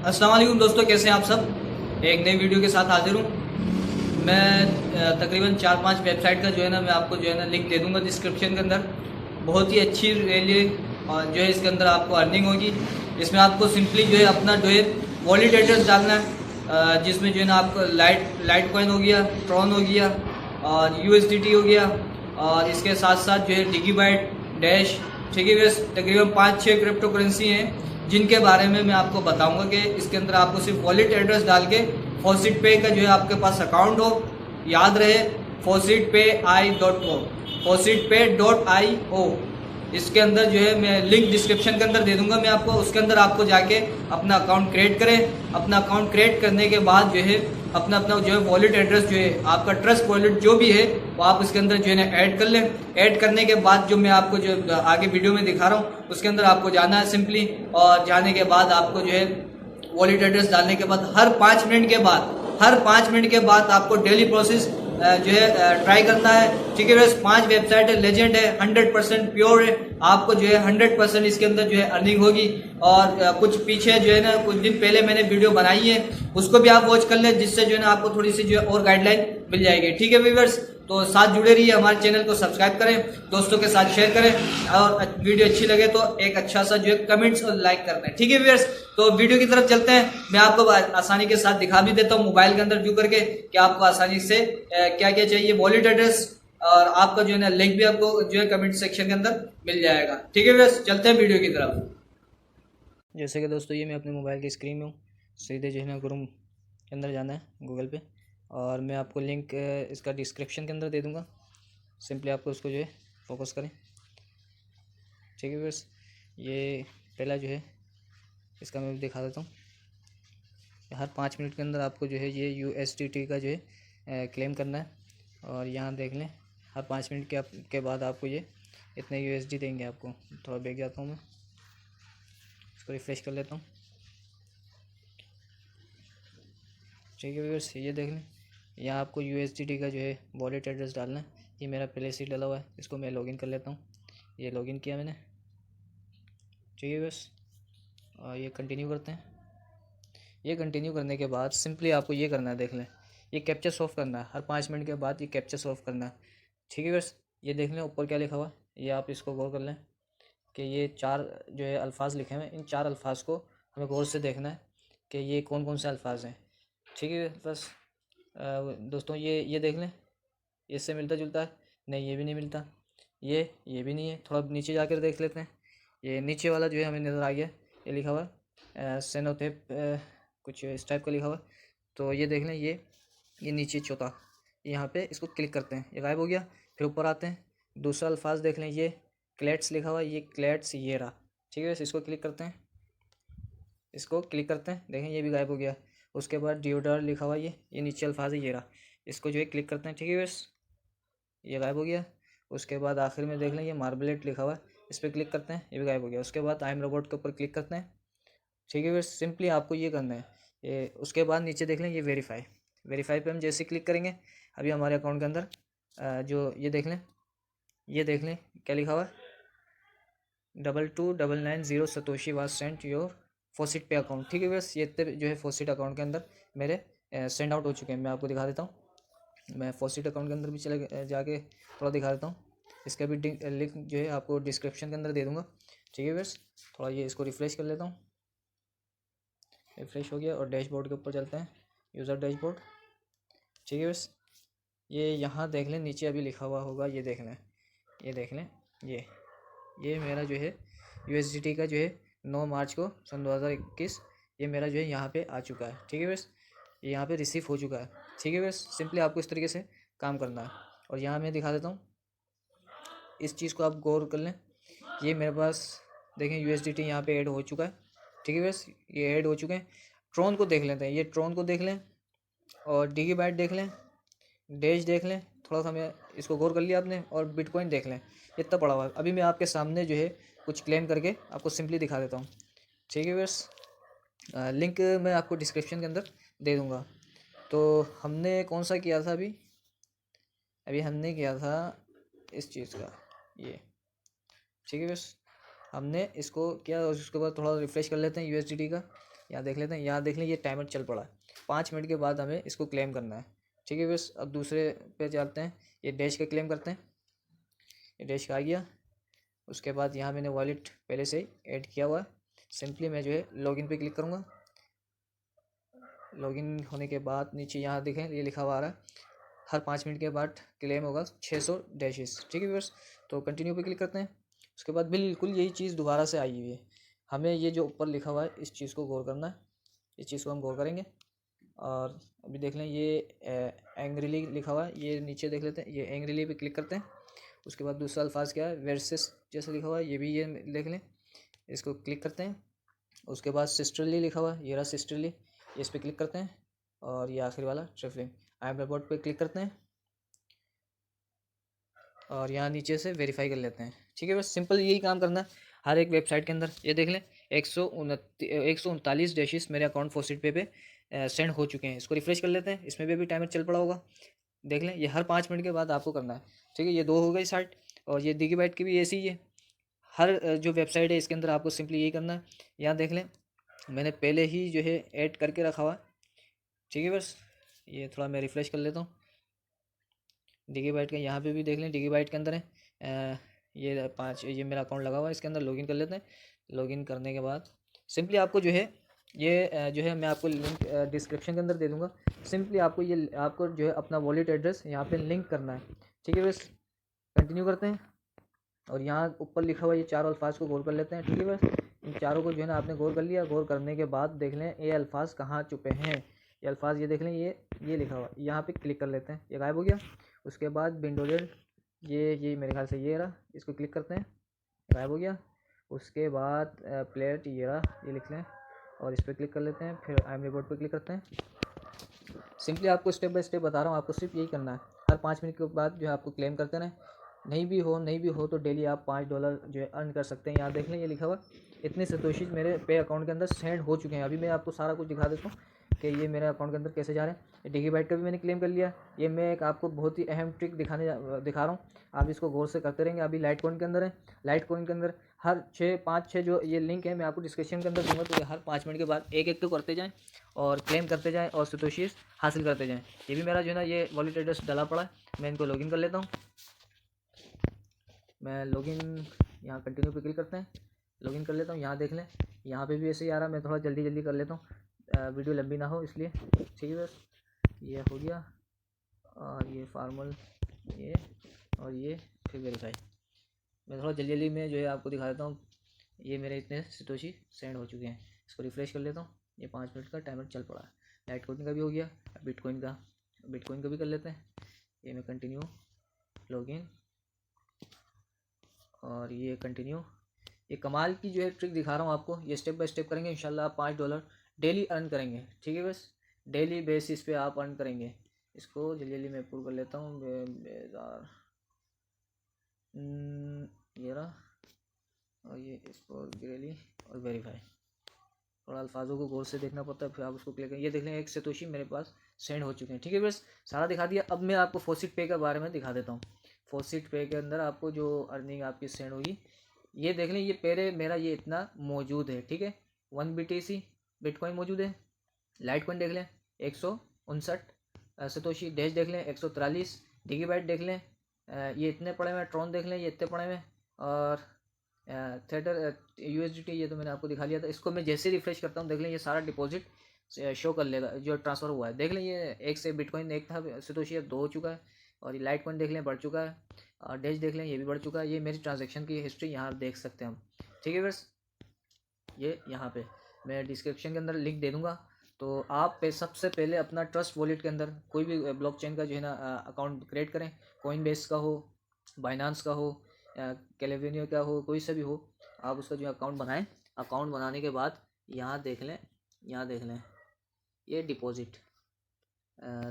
अस्सलाम वालेकुम दोस्तों, कैसे हैं आप सब। एक नई वीडियो के साथ हाजिर हूँ मैं। तकरीबन 4-5 वेबसाइट का जो है ना मैं आपको जो है ना लिंक दे दूँगा डिस्क्रिप्शन के अंदर। बहुत ही अच्छी रैली और जो है इसके अंदर आपको अर्निंग होगी। इसमें आपको सिंपली जो है अपना जो है वॉलेट एड्रेस डालना है, जिसमें जो है ना आपको लाइट कॉइन हो गया, ट्रॉन हो गया और USDT हो गया और इसके साथ साथ जो है डिगीबाइट, डैश, ठीक है। वैसे तकरीबन 5-6 क्रिप्टो करेंसी हैं जिनके बारे में मैं आपको बताऊंगा कि इसके अंदर आपको सिर्फ वॉलेट एड्रेस डाल के फॉसिट पे का जो है आपके पास अकाउंट हो, याद रहे faucetpay.io, faucetpay.io। इसके अंदर जो है मैं लिंक डिस्क्रिप्शन के अंदर दे दूंगा मैं आपको। उसके अंदर आपको जाके अपना अकाउंट क्रिएट करें। अपना अकाउंट क्रिएट करने के बाद जो है अपना अपना जो है वॉलेट एड्रेस जो है आपका ट्रस्ट वॉलेट जो भी है वो आप इसके अंदर जो है ना ऐड कर लें। ऐड करने के बाद जो मैं आपको जो आगे वीडियो में दिखा रहा हूँ उसके अंदर आपको जाना है सिंपली, और जाने के बाद आपको जो है वॉलेट एड्रेस डालने के बाद हर 5 मिनट के बाद आपको डेली प्रोसेस जो है ट्राई करना है, ठीक है। बस 5 वेबसाइट है, लेजेंड है, 100% प्योर है। आपको जो है 100% इसके अंदर जो है अर्निंग होगी। और कुछ पीछे जो है ना कुछ दिन पहले मैंने वीडियो बनाई है, उसको भी आप वॉच कर ले, जिससे जो है ना आपको थोड़ी सी जो है और गाइडलाइन मिल जाएगी, ठीक है व्यूअर्स। तो साथ जुड़े रहिए, हमारे चैनल को सब्सक्राइब करें, दोस्तों के साथ शेयर करें और वीडियो अच्छी लगे तो एक अच्छा सा जो है कमेंट्स और लाइक करना है, ठीक है व्यूअर्स। तो वीडियो की तरफ चलते हैं। मैं आपको आसानी के साथ दिखा भी देता हूँ मोबाइल के अंदर व्यू करके कि आपको आसानी से क्या क्या चाहिए। वॉलेट एड्रेस और आपका जो है ना लिंक भी आपको जो है कमेंट सेक्शन के अंदर मिल जाएगा, ठीक है व्यूअर्स। चलते हैं वीडियो की तरफ। जैसे कि दोस्तों ये मैं अपने मोबाइल की स्क्रीन में हूँ। सीधे जो है ना क्रोम के अंदर जाना है गूगल पे, और मैं आपको लिंक इसका डिस्क्रिप्शन के अंदर दे दूँगा। सिंपली आपको उसको जो है फोकस करें, ठीक है बस। ये पहला जो है इसका मैं दिखा देता हूँ। हर 5 मिनट के अंदर आपको जो है ये USDT का जो है क्लेम करना है, और यहाँ देख लें हर 5 मिनट के बाद आपको ये इतने USD देंगे आपको। थोड़ा बैक जाता हूँ मैं, इसको रिफ़्रेश कर लेता हूँ, ठीक है व्यूअर्स। ये देख लें यहाँ आपको USDT का जो है वॉलेट एड्रेस डालना है। ये मेरा पहले से डला हुआ है, इसको मैं लॉगिन कर लेता हूँ। ये लॉगिन किया मैंने, ठीक है व्यूअर्स। और ये कंटिन्यू करते हैं। ये कंटिन्यू करने के बाद सिंपली आपको ये करना है, देख लें ये कैप्चा सॉल्व करना है। हर 5 मिनट के बाद ये कैप्चा सॉल्व करना है, ठीक है व्यूअर्स। ये देख लें ऊपर क्या लिखा हुआ है, ये आप इसको गौर कर लें कि ये 4 जो है अल्फाज लिखे हुए हैं। इन 4 अल्फाज को हमें गौर से देखना है कि ये कौन कौन से अल्फाज हैं, ठीक है बस। दोस्तों ये देख लें, इससे मिलता जुलता है? नहीं, ये भी नहीं मिलता। ये भी नहीं है। थोड़ा नीचे जाकर देख लेते हैं। ये नीचे वाला जो है हमें नज़र आ गया, ये लिखा हुआ है सेनोथेप, कुछ इस टाइप का लिखा हुआ है। तो ये देख लें, ये नीचे चौथा, यहाँ पे इसको क्लिक करते हैं, ये गायब हो गया। फिर ऊपर आते हैं, दूसरा अल्फाज देख लें, ये क्लेट्स लिखा हुआ है, ये क्लेट्स ये रहा, ठीक है। इसको क्लिक करते हैं, इसको क्लिक करते हैं, देखें ये भी गायब हो गया। उसके बाद डिओडर लिखा हुआ है, ये नीचे अल्फाज है, ये रहा। इसको जो है क्लिक करते हैं, ठीक है बस, ये गायब हो गया। उसके बाद आखिर में देख लें ये मार्बलेट लिखा हुआ है, इस पर क्लिक करते हैं, ये भी गायब हो गया। उसके बाद आई एम रोबोट के ऊपर क्लिक करते हैं, ठीक है बस। सिंपली आपको ये करना है। ये उसके बाद नीचे देख लें ये वेरीफाई पे हम जैसे क्लिक करेंगे अभी हमारे अकाउंट के अंदर जो ये देख लें क्या लिखा हुआ है, 22990 Satoshi was sent your faucet पे अकाउंट, ठीक है बस। ये इतने जो है फॉसिट अकाउंट के अंदर मेरे सेंड आउट हो चुके हैं। मैं आपको दिखा देता हूँ, मैं फॉसिट अकाउंट के अंदर भी चले जाके थोड़ा दिखा देता हूँ। इसका भी लिंक जो है आपको डिस्क्रिप्शन के अंदर दे दूँगा, ठीक है बस। थोड़ा ये इसको रिफ़्रेश कर लेता हूँ, रिफ़्रेश हो गया। और डैशबोर्ड के ऊपर चलते हैं, यूज़र डैशबोर्ड, ठीक है बस। ये यहाँ देख लें नीचे अभी लिखा हुआ होगा, ये देख लें, ये मेरा जो है USDT का जो है 9 मार्च को सन 2021 ये मेरा जो है यहाँ पे आ चुका है, ठीक है बस। ये यहाँ पे रिसीव हो चुका है, ठीक है बस। सिंपली आपको इस तरीके से काम करना है। और यहाँ मैं दिखा देता हूँ, इस चीज़ को आप गौर कर लें। ये मेरे पास देखें USDT यहाँ पे ऐड हो चुका है, ठीक है बस। ये ऐड हो चुके हैं। ट्रोन को देख लेते हैं, ये ट्रोन को देख लें, और डिगीबाइट देख लें, डैश देख लें। थोड़ा सा मैं इसको गौर कर लिया आपने। और बिटकॉइन देख लें, इतना पड़ा हुआ है। अभी मैं आपके सामने जो है कुछ क्लेम करके आपको सिंपली दिखा देता हूँ, ठीक है बस। लिंक मैं आपको डिस्क्रिप्शन के अंदर दे दूँगा। तो हमने कौन सा किया था अभी अभी हमने किया था इस चीज़ का, ये, ठीक है बस। हमने इसको किया और उसके बाद थोड़ा रिफ़्रेश कर लेते हैं USDT का। यहाँ देख लेते हैं, यहाँ देख लें ये टाइमर चल पड़ा है। 5 मिनट के बाद हमें इसको क्लेम करना है। ठीक है बस, अब दूसरे पे चलते हैं, ये डैश का क्लेम करते हैं। ये डैश का आ गया। उसके बाद यहाँ मैंने वॉलेट पहले से ही ऐड किया हुआ है। सिंपली मैं जो है लॉगिन पे क्लिक करूँगा। लॉगिन होने के बाद नीचे यहाँ देखें ये लिखा हुआ आ रहा है, हर 5 मिनट के बाद क्लेम होगा 600 डैशेस। ठीक है बस, तो कंटिन्यू पे क्लिक करते हैं। उसके बाद बिल्कुल यही चीज़ दोबारा से आई हुई है। हमें ये जो ऊपर लिखा हुआ है इस चीज़ को गौर करना है, इस चीज़ को हम गौर करेंगे। और अभी देख लें ये एंग्रीली लिखा हुआ है, ये नीचे देख लेते हैं, ये एंग्रीली पे क्लिक करते हैं। उसके बाद दूसरा अल्फाज क्या है, वर्सेस जैसा लिखा हुआ है, ये भी ये देख लें, इसको क्लिक करते हैं। उसके बाद सिस्टरली लिखा हुआ है, ये रहा सिस्टरली, इस पर क्लिक करते हैं। और ये आखिरी वाला ट्रिफलिंग, आई एम रोबोट पे क्लिक करते हैं और यहाँ नीचे से वेरीफाई कर लेते हैं। ठीक है बस, सिंपल यही काम करना है हर एक वेबसाइट के अंदर। ये देख लें 139 डैशेस मेरे अकाउंट फॉसिट पे सेंड हो चुके हैं। इसको रिफ्रेश कर लेते हैं, इसमें भी टाइमर चल पड़ा होगा। देख लें ये हर 5 मिनट के बाद आपको करना है। ठीक है, ये 2 हो गई साइट, और ये गीगाबाइट की भी ऐसी ही है। हर जो वेबसाइट है इसके अंदर आपको सिंपली यही करना है। यहाँ देख लें मैंने पहले ही जो है ऐड करके रखा हुआ है। ठीक है बस, ये थोड़ा मैं रिफ्रेश कर लेता हूँ। गीगाबाइट का यहाँ पे भी देख लें, गीगाबाइट के अंदर है ये 5, ये मेरा अकाउंट लगा हुआ है, इसके अंदर लॉगिन कर लेते हैं। लॉगिन करने के बाद सिंपली आपको जो है ये जो है मैं आपको लिंक डिस्क्रिप्शन के अंदर दे दूँगा। सिंपली आपको जो है अपना वॉलेट एड्रेस यहाँ पे लिंक करना है। ठीक है बस, कंटिन्यू करते हैं। और यहाँ ऊपर लिखा हुआ ये 4 अल्फाज को गौर कर लेते हैं। ठीक है बस, इन चारों को जो है ना आपने गौर कर लिया। गौर करने के बाद देख लें ये अल्फाज कहाँ छुपे हैं। ये अल्फाज ये देख लें, ये लिखा हुआ, यहाँ पे क्लिक कर लेते हैं, ये गायब हो गया। उसके बाद विंडोजेड, ये मेरे ख्याल से ये रहा, इसको क्लिक करते हैं, गायब हो गया। उसके बाद प्लेट, ये रहा, ये लिख लें और इस पर क्लिक कर लेते हैं। फिर आई एम रिपोर्ट पर क्लिक करते हैं। सिंपली आपको स्टेप बाय स्टेप बता रहा हूँ, आपको सिर्फ यही करना है। हर 5 मिनट के बाद जो है आपको क्लेम करते रहें। नहीं भी हो तो डेली आप $5 जो है अर्न कर सकते हैं। यहाँ देख लें ये लिखा हुआ, इतने सतोशी मेरे पे अकाउंट के अंदर सेंड हो चुके हैं। अभी मैं आपको सारा कुछ दिखा देता हूँ कि ये मेरे अकाउंट के अंदर कैसे जा रहे हैं। गीगाबाइट का भी मैंने क्लेम कर लिया। ये मैं एक आपको बहुत ही अहम ट्रिक दिखा रहा हूँ, आप इसको गौर से करते रहेंगे। अभी लाइटकॉइन के अंदर है, लाइटकॉइन के अंदर हर 5-6 जो ये लिंक है मैं आपको डिस्क्रिप्शन के अंदर दूंगा, तो ये हर 5 मिनट के बाद एक तो करते जाएँ और क्लेम करते जाएँ और सतोशी हासिल करते जाएँ। ये भी मेरा जो है ना ये वॉलेट एड्रेस डाला पड़ा है। मैं इनको लॉगिन कर लेता हूँ। मैं लॉगिन यहाँ कंटिन्यू पे क्लिक करते हैं, लॉगिन कर लेता हूँ। यहाँ देख लें, यहाँ पे भी ऐसे ही आ रहा है। मैं थोड़ा जल्दी कर लेता हूँ, वीडियो लंबी ना हो इसलिए। ठीक है बस, ये हो गया। और ये फार्मल, ये और ये फिर वेरीफाई। मैं थोड़ा जल्दी में जो है आपको दिखा देता हूँ। ये मेरे इतने सतोशी सेंड हो चुके हैं। इसको रिफ्रेश कर लेता हूँ, ये 5 मिनट का टाइमर चल पड़ा है। लाइटकॉइन का भी हो गया, बिटकॉइन का भी कर लेते हैं। ये मैं कंटिन्यू, लॉगिन और ये कंटिन्यू। ये कमाल की जो है ट्रिक दिखा रहा हूँ आपको, ये स्टेप बाय स्टेप करेंगे इंशाल्लाह आप $5 डेली अर्न करेंगे। ठीक है बस, डेली बेसिस पे आप अर्न करेंगे। इसको जल्दी मैं पूरा कर लेता हूँ। बेजार ये रहा, और ये इसको डेली और वेरीफाई। थोड़ा अल्फाजों को गौर से देखना पड़ता है, फिर आप उसको क्लिक करें। ये देख लें एक सतोशी मेरे पास सेंड हो चुके हैं। ठीक है बस, सारा दिखा दिया। अब मैं आपको फॉसिट पे के बारे में दिखा देता हूँ। फॉसिट पे के अंदर आपको जो अर्निंग आपकी सेंड होगी, ये देख लें, ये पहले मेरा ये इतना मौजूद है। ठीक है, 1 BTC बिटकॉइन मौजूद है। लाइटकॉइन देख लें 159 सतोशी। डैश देख लें 143। गीगाबाइट देख लें ये इतने पड़े हुए। ट्रॉन देख लें ये इतने पड़े हुए। और थेटर USDT ये तो मैंने आपको दिखा लिया था। इसको मैं जैसे रिफ्रेश करता हूँ देख लें ये सारा डिपॉजिट शो कर लेगा जो ट्रांसफ़र हुआ है। देख लें ये एक से बिटकॉइन एक था सतोशी, अब 2 हो चुका है। और ये लाइटकॉइन देख लें बढ़ चुका है। और डैश देख लें ये भी बढ़ चुका है। ये मेरी ट्रांजैक्शन की हिस्ट्री यहाँ देख सकते हैं हम। ठीक है बस, ये यहाँ पे मैं डिस्क्रिप्शन के अंदर लिंक दे दूँगा। तो आप सबसे पहले अपना ट्रस्ट वॉलेट के अंदर कोई भी ब्लॉकचेन का जो है ना अकाउंट क्रिएट करें। कॉइनबेस का हो, बाइनांस का हो, कैलिफोर्निया का हो, कोई सा भी हो, आप उसका जो अकाउंट बनाएं। अकाउंट बनाने के बाद यहाँ देख लें, ये डिपॉजिट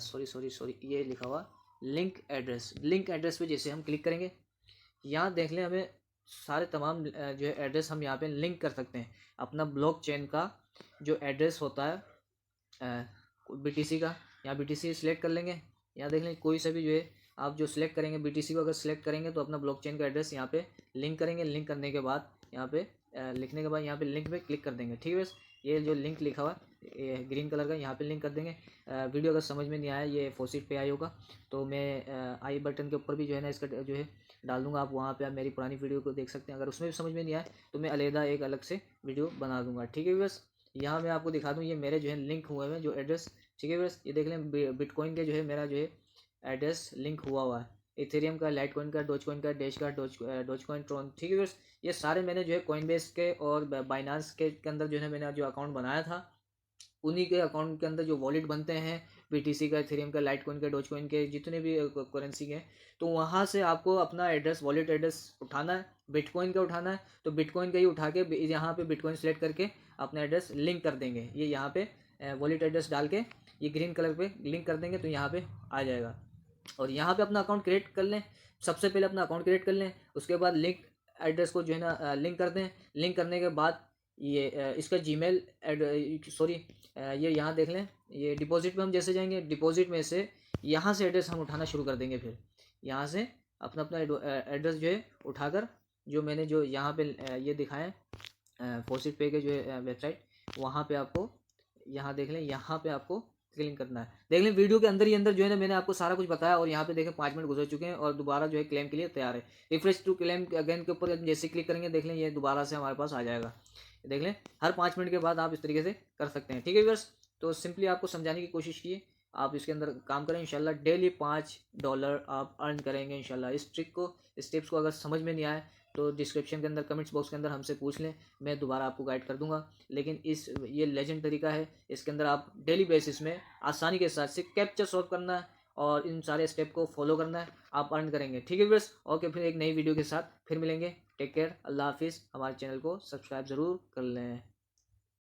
सॉरी ये लिखा हुआ लिंक एड्रेस पे जैसे हम क्लिक करेंगे, यहाँ देख लें हमें सारे तमाम जो है एड्रेस हम यहाँ पे लिंक कर सकते हैं। अपना ब्लॉकचेन का जो एड्रेस होता है BTC का, यहाँ BTC सिलेक्ट कर लेंगे। यहाँ देख लें कोई सा भी जो है आप जो सिलेक्ट करेंगे BTC को अगर सिलेक्ट करेंगे तो अपना ब्लॉकचेन का एड्रेस यहाँ पे लिंक करेंगे। लिंक करने के बाद यहाँ पे लिखने के बाद यहाँ पे लिंक पे क्लिक कर देंगे। ठीक है बस, ये जो लिंक लिखा हुआ है ये ग्रीन कलर का, यहाँ पे लिंक कर देंगे। वीडियो अगर समझ में नहीं आया, ये फोसिट पे आई होगा तो मैं आई बटन के ऊपर भी जो है ना इसका जो है डाल दूंगा, आप वहाँ पे आप मेरी पुरानी वीडियो को देख सकते हैं। अगर उसमें भी समझ में नहीं आया तो मैं अलग एक अलग से वीडियो बना दूंगा, ठीक है बस। यहाँ मैं आपको दिखा दूँ, ये मेरे जो है लिंक हुए हैं जो एड्रेस, ठीक है बस। ये देख लें बिटकॉइन के जो है मेरा जो है एड्रेस लिंक हुआ है, इथेरियम का, लाइट कॉइन का, डोज कॉइन का, डैश का, डोज कॉइन, ट्रॉन, ठीक है बस। ये सारे मैंने जो है कॉइनबेस के और बाइनांस के अंदर जो है मैंने जो अकाउंट बनाया था, उन्हीं के अकाउंट के अंदर जो वॉलेट बनते हैं BTC का, इथेरियम का, लाइट कॉइन के, डोज कॉइन के, जितने भी करेंसी के, तो वहाँ से आपको अपना एड्रेस, वॉलेट एड्रेस उठाना है। बिटकॉइन का उठाना है तो बिटकॉइन का ही उठा के यहाँ पे बिटकॉइन सेलेक्ट करके अपना एड्रेस लिंक कर देंगे। ये यहाँ पे वॉलेट एड्रेस डाल के ये ग्रीन कलर पे लिंक कर देंगे तो यहाँ पे आ जाएगा। और यहाँ पे अपना अकाउंट क्रिएट कर लें, सबसे पहले अपना अकाउंट क्रिएट कर लें, उसके बाद लिंक एड्रेस को जो है ना लिंक कर दें। लिंक करने के बाद ये इसका जीमेल सॉरी ये यहाँ देख लें, ये डिपॉजिट में हम जैसे जाएंगे, डिपॉजिट में से यहाँ से एड्रेस हम उठाना शुरू कर देंगे। फिर यहाँ से अपना अपना एड्रेस जो है उठाकर, जो मैंने जो यहाँ पे ये दिखाएं फोसिट पे के जो है वेबसाइट, वहाँ पे आपको यहाँ देख लें, यहाँ पे आपको क्लिक करना है। देख लें वीडियो के अंदर ही अंदर जो है ना मैंने आपको सारा कुछ बताया, और यहाँ पे देखें 5 मिनट गुजर चुके हैं और दोबारा जो है क्लेम के लिए तैयार है। रिफ्रेश टू क्लेम अगेन के ऊपर जैसे क्लिक करेंगे, देख लें ये दोबारा से हमारे पास आ जाएगा। देख लें हर 5 मिनट के बाद आप इस तरीके से कर सकते हैं, ठीक है व्यूअर्स। तो सिंपली आपको समझाने की कोशिश की, आप इसके अंदर काम करें, इंशाल्लाह डेली $5 आप अर्न करेंगे इंशाल्लाह। इस ट्रिक को, इस टिप्स को अगर समझ में नहीं आए तो डिस्क्रिप्शन के अंदर, कमेंट्स बॉक्स के अंदर हमसे पूछ लें, मैं दोबारा आपको गाइड कर दूंगा। लेकिन ये लेजेंड तरीका है, इसके अंदर आप डेली बेसिस में आसानी के साथ से कैप्चा सॉल्व करना है और इन सारे स्टेप को फॉलो करना है, आप अर्न करेंगे, ठीक है व्यूअर्स। ओके, फिर एक नई वीडियो के साथ फिर मिलेंगे। टेक केयर, अल्लाह हाफिज़। हमारे चैनल को सब्सक्राइब ज़रूर कर लें।